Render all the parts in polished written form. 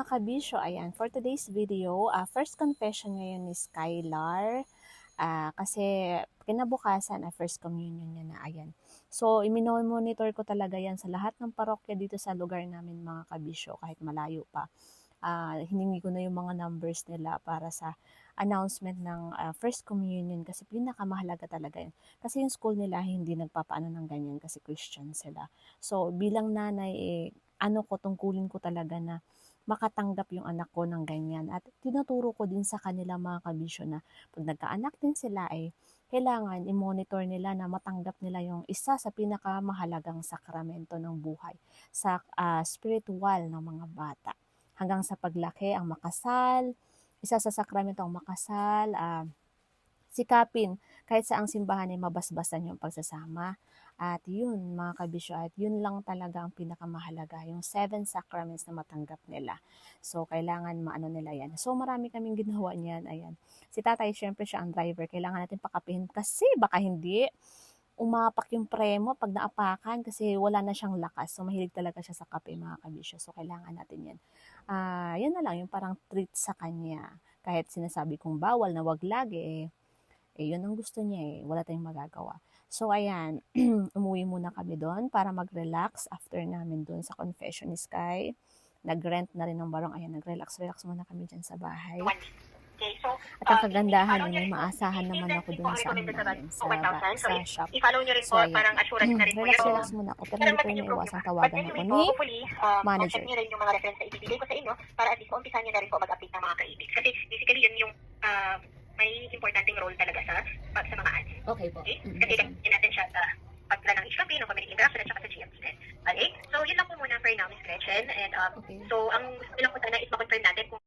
mga kabisyo, ayan, for today's video, first confession ngayon ni Skylar. Kasi kinabukasan, first communion niya na, ayan. So, monitor ko talaga yan sa lahat ng parokya dito sa lugar namin mga kabisyo, kahit malayo pa. Hiningi ko na yung mga numbers nila para sa announcement ng first communion kasi pinakamahalaga talaga yun. Kasi yung school nila hindi nagpapaano ng ganyan kasi Christian sila. So, bilang nanay, tungkulin ko talaga na makatanggap yung anak ko ng ganyan. At tinuturo ko din sa kanila mga kabisyo na pag nagkaanak din sila kailangan i-monitor nila na matanggap nila yung isa sa pinakamahalagang sakramento ng buhay, sa spiritual ng mga bata. Hanggang sa paglaki, ang makasal, isa sa sakramento ang makasal, sikapin kahit saang simbahan ay mabasbasan yung pagsasama. At yun mga kabisyo, at yun lang talaga ang pinakamahalaga, yung 7 sacraments na matanggap nila. So kailangan maano nila yan. So marami kaming ginawa niyan, ayan. Si tatay, syempre siya ang driver, kailangan natin pakapihin kasi baka hindi umapak yung premo pag naapakan kasi wala na siyang lakas. So mahilig talaga siya sa kape mga kabisyo. So kailangan natin yan. Yan na lang yung parang treat sa kanya. Kahit sinasabi kong bawal na wag lagi, yun ang gusto niya wala tayong magagawa. So, ayan, umuwi muna kami doon para mag-relax after namin doon sa confession ni Sky. Nag-rent na rin ng barong. Ayan, nag-relax muna kami dyan sa bahay. Okay, so, At ang i-follow kagandahan nyo may rin po. maasahan naman ako Even doon po, sa recommended naman po sa 1,000. So, shop. i-follow nyo rin So, po, ayan. parang assurance na rin po yun. Relax muna ako. Pero Meron hindi ko pa din rin yung maiwasang But tawagan ako anyway ni po, hopefully, manager. contact nyo rin yung mga reference na ibibigay ko sa inyo para at least maumpisan nyo na rin po mag-update ng mga kaibig. Kasi basically, yun yung may importanteng role talaga sa mga ads. Okay po. Okay? Kasi gamitin natin siya sa pagpila ng HKP, ng community interaction, at saka sa GMP din. Okay? So, yun lang po muna for now, Ms. Gretchen. And Okay. so, ang gusto lang po sana is makonfirm natin kung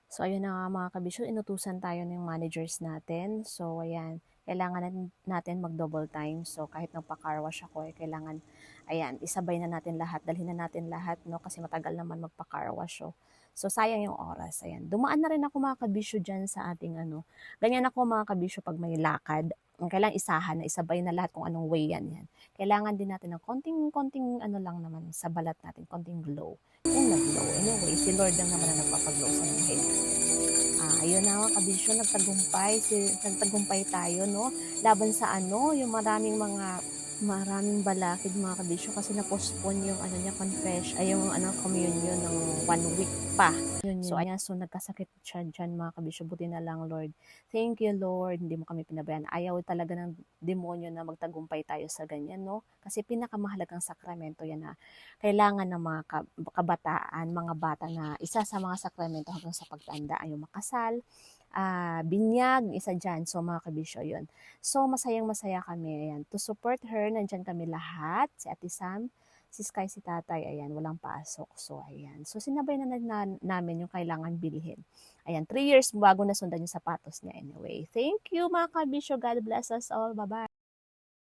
So, ayun na nga mga kabisyo, inutusan tayo ng managers natin. So, ayan, kailangan natin mag-double time. So, kahit nagpa-car wash ako, kailangan, ayan, isabay na natin lahat, dalhin na natin lahat, no? Kasi matagal naman magpa-car wash, oh. So, sayang yung oras. Ayan, dumaan na rin ako mga kabisyo dyan sa ating, ganyan ako mga kabisyo pag may lakad. Kailangan isahan na, isabay na lahat kung anong way yan. Kailangan din natin ng konting, lang naman sa balat natin, konting glow. Yung nag-glow. Anyway, si Lord lang naman ang nagpapaglow sa buhay natin. Ayun na mga kabisyo, nagtagumpay tayo, no? Laban sa yung maraming balakid mga kabisyo kasi na-postpone yung yung communion ng 1 week pa. So, ayan, so nagkasakit siya dyan mga kabisyo. Buti na lang, Lord. Thank you, Lord. Hindi mo kami pinabayaan. Ayaw talaga ng demonyo na magtagumpay tayo sa ganyan, no? Kasi pinakamahalagang sakramento yan na kailangan ng mga kabataan, mga bata na isa sa mga sakramento hanggang sa pagtanda ay yung makasal, binyag, isa dyan. So, mga kabisyo yun. So, masayang-masaya kami. Ayan. To support her, nandyan kami lahat. Si Ate Sam, si Sky, si Tatay, ayan, walang pasok. So, ayan. So, sinabay na namin yung kailangan bilhin. Ayan, 3 years bago nasundan yung sapatos niya anyway. Thank you, mga kabisyo. God bless us all. Bye-bye.